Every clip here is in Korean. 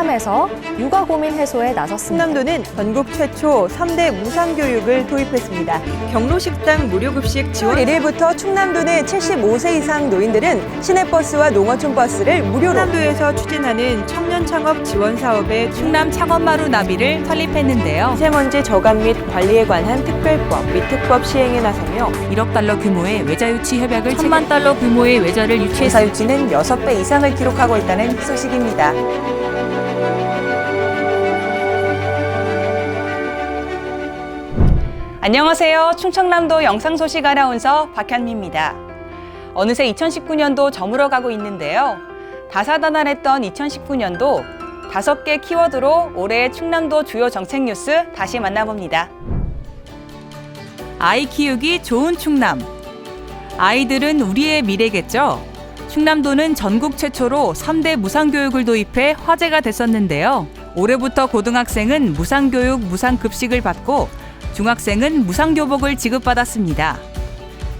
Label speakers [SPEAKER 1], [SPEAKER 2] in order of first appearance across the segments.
[SPEAKER 1] 충남에서 육아 고민 해소에 나섰습니다.
[SPEAKER 2] 충남도는 전국 최초 3대 무상교육을 도입했습니다. 경로식당 무료급식 지원 1일부터 충남도는 75세 이상 노인들은 시내버스와 농어촌 버스를 무료로 충남도에서 추진하는 청년 창업 지원 사업에
[SPEAKER 3] 충남 창업마루 나비를 설립했는데요.
[SPEAKER 2] 미세먼지 저감 및 관리에 관한 특별법 및 특법 시행에 나서며
[SPEAKER 3] 1억 달러 규모의 외자 유치 협약을 1천만 달러 규모의 외자를 유치했습니다.
[SPEAKER 2] 회사 유치는 6배 이상을 기록하고 있다는 소식입니다.
[SPEAKER 3] 안녕하세요. 충청남도 영상소식 아나운서 박현미입니다. 어느새 2019년도 저물어가고 있는데요. 다사다난했던 2019년도 5개 키워드로 올해의 충남도 주요 정책 뉴스 다시 만나봅니다. 아이 키우기 좋은 충남. 아이들은 우리의 미래겠죠? 충남도는 전국 최초로 3대 무상교육을 도입해 화제가 됐었는데요. 올해부터 고등학생은 무상교육, 무상급식을 받고 중학생은 무상교복을 지급받았습니다.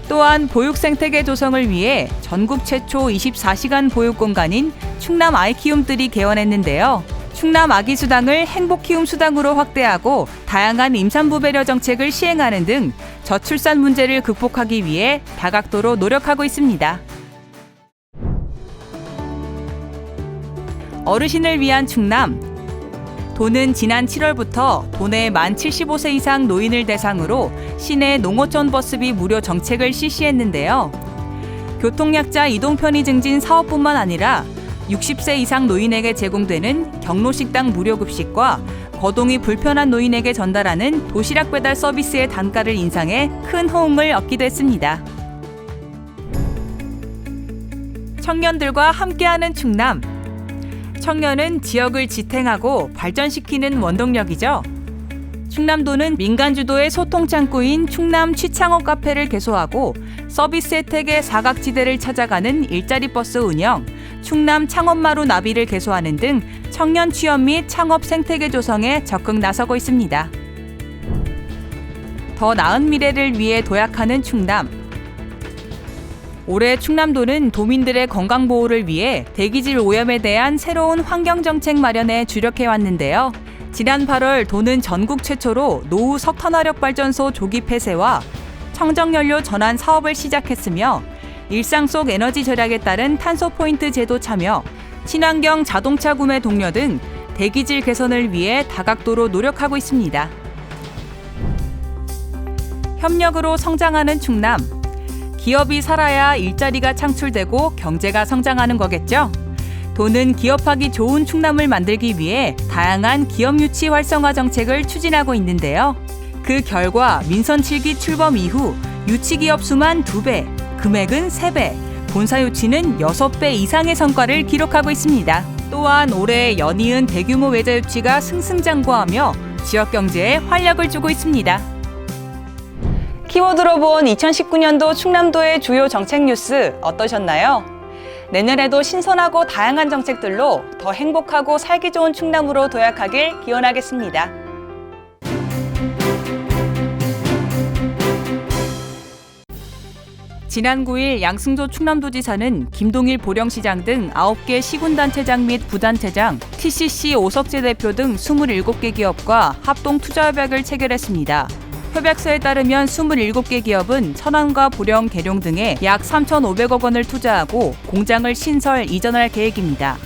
[SPEAKER 3] 또한 보육생태계 조성을 위해 전국 최초 24시간 보육공간인 충남 아이키움들이 개원했는데요. 충남 아기수당을 행복키움수당으로 확대하고 다양한 임산부 배려 정책을 시행하는 등 저출산 문제를 극복하기 위해 다각도로 노력하고 있습니다. 어르신을 위한 충남. 도는 지난 7월부터 도내 만 75세 이상 노인을 대상으로 시내 농어촌 버스비 무료 정책을 실시했는데요. 교통약자 이동 편의 증진 사업뿐만 아니라 60세 이상 노인에게 제공되는 경로식당 무료 급식과 거동이 불편한 노인에게 전달하는 도시락 배달 서비스의 단가를 인상해 큰 호응을 얻기도 했습니다. 청년들과 함께하는 충남. 청년은 지역을 지탱하고 발전시키는 원동력이죠. 충남도는 민간 주도의 소통 창구인 충남 취창업 카페를 개소하고 서비스 혜택의 사각지대를 찾아가는 일자리 버스 운영, 충남 창업마루 나비를 개소하는 등 청년 취업 및 창업 생태계 조성에 적극 나서고 있습니다. 더 나은 미래를 위해 도약하는 충남. 올해 충남도는 도민들의 건강보호를 위해 대기질 오염에 대한 새로운 환경정책 마련에 주력해왔는데요. 지난 8월 도는 전국 최초로 노후 석탄화력발전소 조기 폐쇄와 청정연료 전환 사업을 시작했으며 일상 속 에너지 절약에 따른 탄소 포인트 제도 참여, 친환경 자동차 구매 독려 등 대기질 개선을 위해 다각도로 노력하고 있습니다. 협력으로 성장하는 충남. 기업이 살아야 일자리가 창출되고 경제가 성장하는 거겠죠? 도는 기업하기 좋은 충남을 만들기 위해 다양한 기업 유치 활성화 정책을 추진하고 있는데요. 그 결과 민선 7기 출범 이후 유치 기업 수만 2배, 금액은 3배, 본사 유치는 6배 이상의 성과를 기록하고 있습니다. 또한 올해 연이은 대규모 외자 유치가 승승장구하며 지역 경제에 활력을 주고 있습니다. 키워드로 본 2019년도 충남도의 주요 정책 뉴스 어떠셨나요? 내년에도 신선하고 다양한 정책들로 더 행복하고 살기 좋은 충남으로 도약하길 기원하겠습니다. 지난 9일 양승조 충남도지사는 김동일 보령시장 등 9개 시군단체장 및 부단체장, TCC 오석재 대표 등 27개 기업과 합동투자협약을 체결했습니다. 협약서에 따르면 27개 기업은 천안과 보령, 계룡 등에 약 3,500억 원을 투자하고 공장을 신설, 이전할 계획입니다.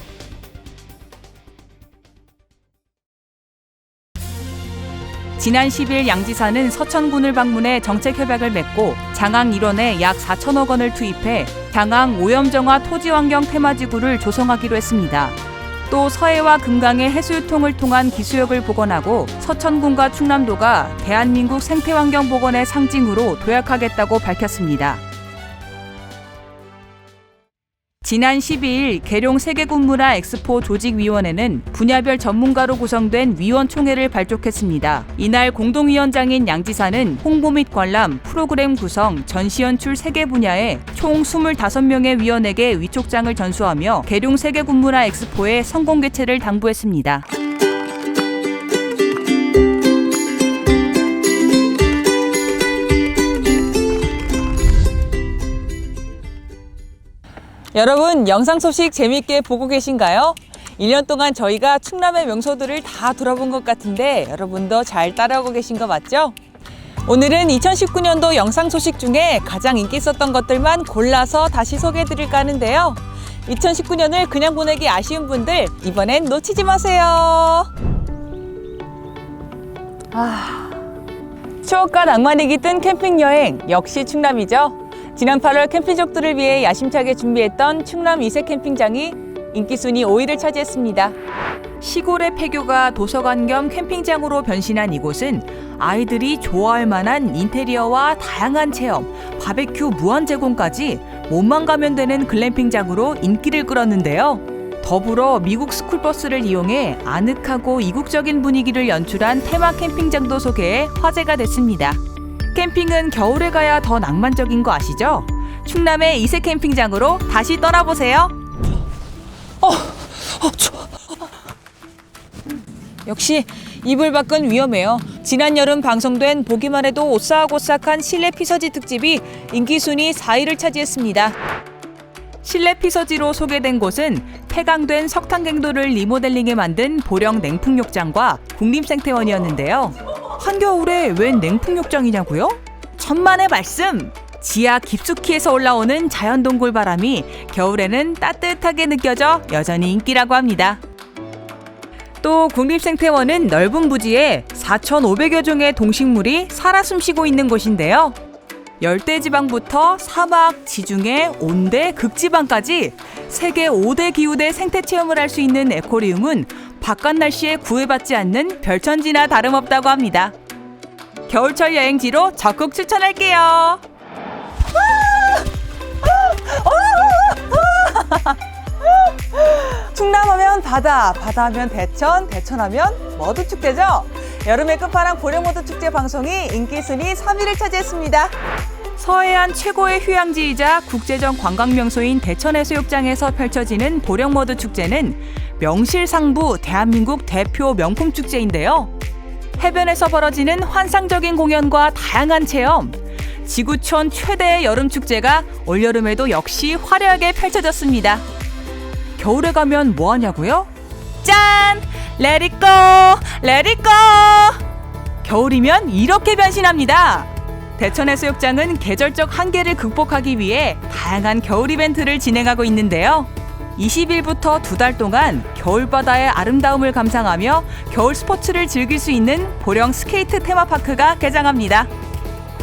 [SPEAKER 3] 지난 10일 양지사는 서천군을 방문해 정책협약을 맺고 장항 일원에 약 4천억 원을 투입해 장항 오염정화 토지환경 테마지구를 조성하기로 했습니다. 또 서해와 금강의 해수유통을 통한 기수역을 복원하고 서천군과 충남도가 대한민국 생태환경 복원의 상징으로 도약하겠다고 밝혔습니다. 지난 12일 계룡 세계군문화 엑스포 조직위원회는 분야별 전문가로 구성된 위원총회를 발족했습니다. 이날 공동위원장인 양지사는 홍보 및 관람, 프로그램 구성, 전시 연출 3개 분야에 총 25명의 위원에게 위촉장을 전수하며 계룡 세계군문화 엑스포의 성공 개최를 당부했습니다. 여러분, 영상 소식 재밌게 보고 계신가요? 1년 동안 저희가 충남의 명소들을 다 돌아본 것 같은데 여러분도 잘 따라오고 계신 거 맞죠? 오늘은 2019년도 영상 소식 중에 가장 인기 있었던 것들만 골라서 다시 소개해드릴까 하는데요. 2019년을 그냥 보내기 아쉬운 분들, 이번엔 놓치지 마세요. 추억과 낭만이 깃든 캠핑 여행, 역시 충남이죠. 지난 8월 캠핑족들을 위해 야심차게 준비했던 충남 이색 캠핑장이 인기 순위 5위를 차지했습니다. 시골의 폐교가 도서관 겸 캠핑장으로 변신한 이곳은 아이들이 좋아할 만한 인테리어와 다양한 체험, 바베큐 무한 제공까지 몸만 가면 되는 글램핑장으로 인기를 끌었는데요. 더불어 미국 스쿨버스를 이용해 아늑하고 이국적인 분위기를 연출한 테마 캠핑장도 소개해 화제가 됐습니다. 캠핑은 겨울에 가야 더 낭만적인 거 아시죠? 충남의 이색 캠핑장으로 다시 떠나보세요. 역시 이불 밖은 위험해요. 지난 여름 방송된 보기만 해도 오싹오싹한 실내 피서지 특집이 인기 순위 4위를 차지했습니다. 실내 피서지로 소개된 곳은 폐강된 석탄갱도를 리모델링해 만든 보령 냉풍욕장과 국립생태원이었는데요. 한겨울에 웬 냉풍욕장이냐고요? 천만의 말씀! 지하 깊숙이에서 올라오는 자연동굴 바람이 겨울에는 따뜻하게 느껴져 여전히 인기라고 합니다. 또 국립생태원은 넓은 부지에 4,500여 종의 동식물이 살아 숨쉬고 있는 곳인데요. 열대지방부터 사막, 지중해, 온대, 극지방까지 세계 5대 기후대 생태 체험을 할 수 있는 에코리움은 바깥 날씨에 구애받지 않는 별천지나 다름없다고 합니다. 겨울철 여행지로 적극 추천할게요. 충남하면 바다, 바다하면 대천, 대천하면 머드축제죠. 여름의 끝판왕 보령머드축제 방송이 인기 순위 3위를 차지했습니다. 서해안 최고의 휴양지이자 국제적 관광명소인 대천해수욕장에서 펼쳐지는 보령머드축제는 명실상부 대한민국 대표 명품축제인데요. 해변에서 벌어지는 환상적인 공연과 다양한 체험, 지구촌 최대의 여름축제가 올여름에도 역시 화려하게 펼쳐졌습니다. 겨울에 가면 뭐 하냐고요? 짠! Let it go! Let it go! 겨울이면 이렇게 변신합니다. 대천해수욕장은 계절적 한계를 극복하기 위해 다양한 겨울 이벤트를 진행하고 있는데요. 20일부터 2달 동안 겨울바다의 아름다움을 감상하며 겨울 스포츠를 즐길 수 있는 보령 스케이트 테마파크가 개장합니다.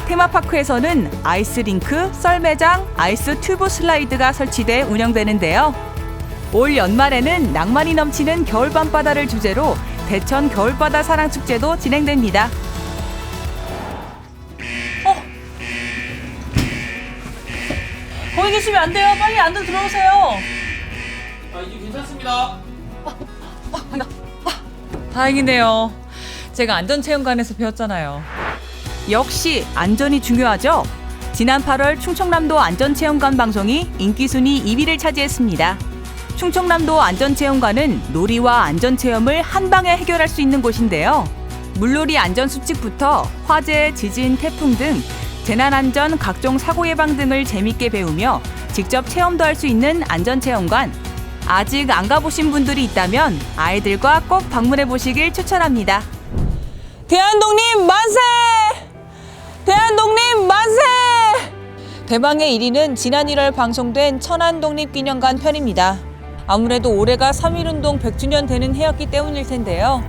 [SPEAKER 3] 테마파크에서는 아이스링크, 썰매장, 아이스 튜브 슬라이드가 설치돼 운영되는데요. 올 연말에는 낭만이 넘치는 겨울 밤바다를 주제로 대천 겨울바다 사랑축제도 진행됩니다. 거기 계시면 안 돼요. 빨리 안으로 들어오세요.
[SPEAKER 4] 이제 괜찮습니다.
[SPEAKER 3] 다행이네요. 제가 안전체험관에서 배웠잖아요. 역시 안전이 중요하죠. 지난 8월 충청남도 안전체험관 방송이 인기 순위 2위를 차지했습니다. 충청남도 안전체험관은 놀이와 안전체험을 한 방에 해결할 수 있는 곳인데요. 물놀이 안전수칙부터 화재, 지진, 태풍 등 재난안전, 각종 사고 예방 등을 재밌게 배우며 직접 체험도 할 수 있는 안전체험관. 아직 안 가보신 분들이 있다면 아이들과 꼭 방문해 보시길 추천합니다. 대한독립 만세! 대한독립 만세! 대망의 1위는 지난 1월 방송된 천안독립기념관 편입니다. 아무래도 올해가 3.1운동 100주년 되는 해였기 때문일 텐데요.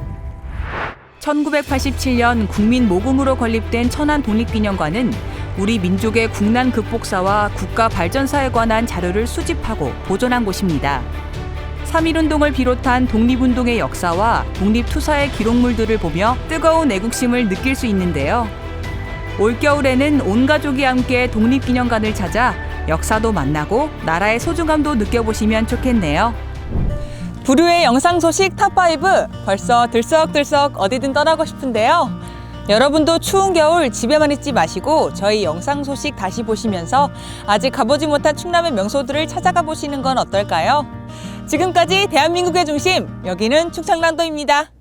[SPEAKER 3] 1987년 국민 모금으로 건립된 천안독립기념관은 우리 민족의 국난 극복사와 국가 발전사에 관한 자료를 수집하고 보존한 곳입니다. 3.1운동을 비롯한 독립운동의 역사와 독립투사의 기록물들을 보며 뜨거운 애국심을 느낄 수 있는데요. 올겨울에는 온 가족이 함께 독립기념관을 찾아 역사도 만나고 나라의 소중함도 느껴보시면 좋겠네요. 부류의 영상 소식 탑5 벌써 들썩들썩 어디든 떠나고 싶은데요. 여러분도 추운 겨울 집에만 있지 마시고 저희 영상 소식 다시 보시면서 아직 가보지 못한 충남의 명소들을 찾아가 보시는 건 어떨까요? 지금까지 대한민국의 중심, 여기는 충청남도입니다.